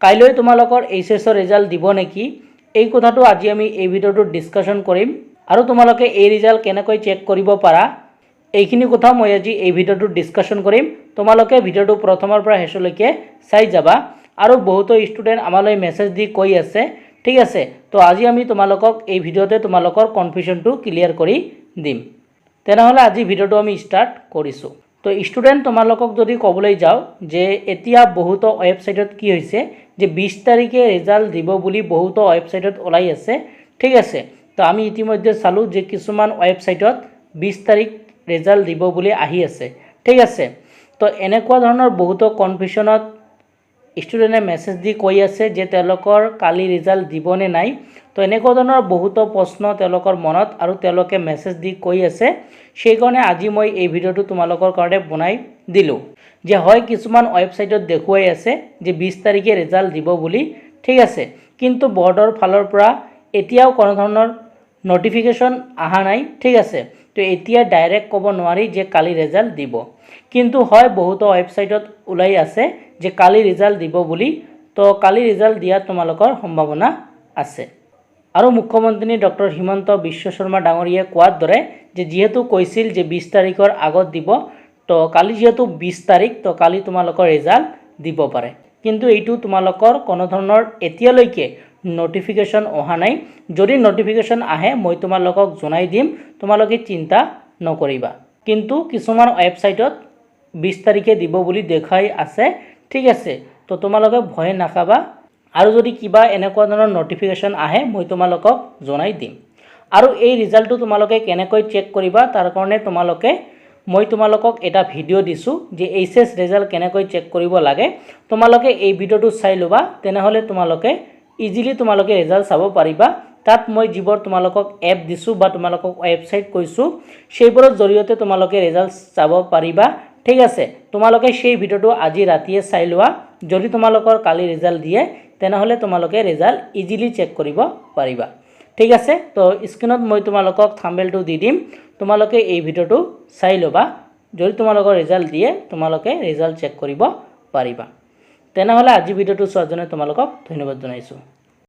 কাইলৈ তোমালোকৰ এইচএছৰ ৰিজাল্ট দিব নেকি এই কথাটো আজি আমি এই ভিডিঅ'টোত ডিছকাশ্যন কৰিম আৰু তোমালোকে এই ৰিজাল্ট কেনেকৈ চেক কৰিব পাৰা এইখিনি কথা মই আজি এই ভিডিঅ'টোত ডিছকাশ্যন কৰিম। তোমালোকে ভিডিঅ'টো প্ৰথমৰ পৰা শেষলৈকে চাই যাবা আৰু বহুতো ষ্টুডেণ্ট আমালৈ মেছেজ দি কৈ আছে, ঠিক আছে। তো আজি আমি তোমালোকক এই ভিডিঅ'তে তোমালোকৰ কনফিউজনটো ক্লিয়াৰ কৰি দিম। তেনেহ'লে আজি ভিডিঅ'টো আমি ষ্টাৰ্ট কৰিছোঁ। তো ষ্টুডেণ্ট তোমালোকক যদি ক'বলৈ যাওঁ যে এতিয়া বহুতো ৱেবছাইটত কি হৈছে যে 20 তাৰিখে ৰিজাল্ট দিব বুলি বহুতো ৱেবছাইটত ওলাই আছে, ঠিক আছে। তো আমি ইতিমধ্যে চালোঁ যে কিছুমান ৱেবছাইটত 20 তাৰিখ ৰিজাল্ট দিব বুলি আহি আছে, ঠিক আছে। তো এনেকুৱা ধৰণৰ বহুতো কনফিউজনত ষ্টুডেণ্টে মেছেজ দি কৈ আছে যে তেওঁলোকৰ কালি ৰিজাল্ট দিবনে নাই। তো এনেকুৱা ধৰণৰ বহুতো প্ৰশ্ন তেওঁলোকৰ মনত আৰু তেওঁলোকে মেছেজ দি কৈ আছে। সেইকাৰণে আজি মই এই ভিডিঅ'টো তোমালোকৰ কাৰণে বনাই দিলোঁ যে হয় কিছুমান ৱেবছাইটত দেখুৱাই আছে যে 20 তাৰিখে ৰিজাল্ট দিব বুলি, ঠিক আছে। কিন্তু বৰ্ডৰ ফালৰ পৰা এতিয়াও কোনো ধৰণৰ নটিফিকেশ্যন অহা নাই, ঠিক আছে। তো এতিয়া ডাইৰেক্ট ক'ব নোৱাৰি যে কালি ৰিজাল্ট দিব, কিন্তু হয় বহুতো ৱেবছাইটত ওলাই আছে যে কালি ৰিজাল্ট দিব বুলি। তো কালি ৰিজাল্ট দিয়াৰ তোমালোকৰ সম্ভাৱনা আছে। আৰু মুখ্যমন্ত্ৰী ডক্টৰ হিমন্ত বিশ্ব শৰ্মা ডাঙৰীয়াই কোৱাৰ দৰে যে যিহেতু কৈছিল যে 20 তাৰিখৰ আগত দিব, তো কালি যেহেতু 20 তাৰিখ, তো কালি তোমালোকৰ ৰিজাল্ট দিব পাৰে। কিন্তু এইটো তোমালোকৰ কোনো ধৰণৰ এতিয়ালৈকে নটিফিকেশ্যন অহা নাই। যদি নটিফিকেশ্যন আহে মই তোমালোকক জনাই দিম, তোমালোকে চিন্তা নকৰিবা। কিন্তু কিছুমান ৱেবছাইটত 20 তাৰিখে দিব বুলি দেখাই আছে, ঠিক আছে। তো তোমালোকে ভয় নাখাবা আৰু যদি কিবা এনেকুৱা ধৰণৰ নটিফিকেশ্যন আহে মই তোমালোকক জনাই দিম। আৰু এই ৰিজাল্টটো তোমালোকে কেনেকৈ চেক কৰিবা তাৰ কাৰণে মই তোমালোকক এটা ভিডিঅ' দিছোঁ যে এইচএছ ৰিজাল্ট কেনেকৈ চেক কৰিব লাগে। তোমালোকে এই ভিডিঅ'টো চাই ল'বা, তেনেহ'লে তোমালোকে ইজিলি তোমালোকে ৰিজাল্ট চাব পাৰিবা। তাত মই যিবোৰ তোমালোকক এপ দিছোঁ বা তোমালোকক ৱেবছাইট কৈছোঁ সেইবোৰৰ জৰিয়তে তোমালোকে ৰিজাল্ট চাব পাৰিবা, ঠিক আছে। তোমালোকে সেই ভিডিঅ'টো আজি ৰাতিয়ে চাই লোৱা। যদি তোমালোকৰ কালি ৰিজাল্ট দিয়ে তেনেহ'লে তোমালোকে ৰিজাল্ট ইজিলি চেক কৰিব পাৰিবা, ঠিক আছে। তো স্ক্ৰীনত মই তোমালোকক থাম্বনেইলটো দি দিম, তোমালোকে এই ভিডিঅ'টো চাই ল'বা। যদি তোমালোকৰ ৰিজাল্ট দিয়ে তোমালোকে ৰিজাল্ট চেক কৰিব পাৰিবা। তেনেহ'লে আজি ভিডিঅ'টো চোৱাৰ কাৰণে তোমালোকক ধন্যবাদ জনাইছোঁ।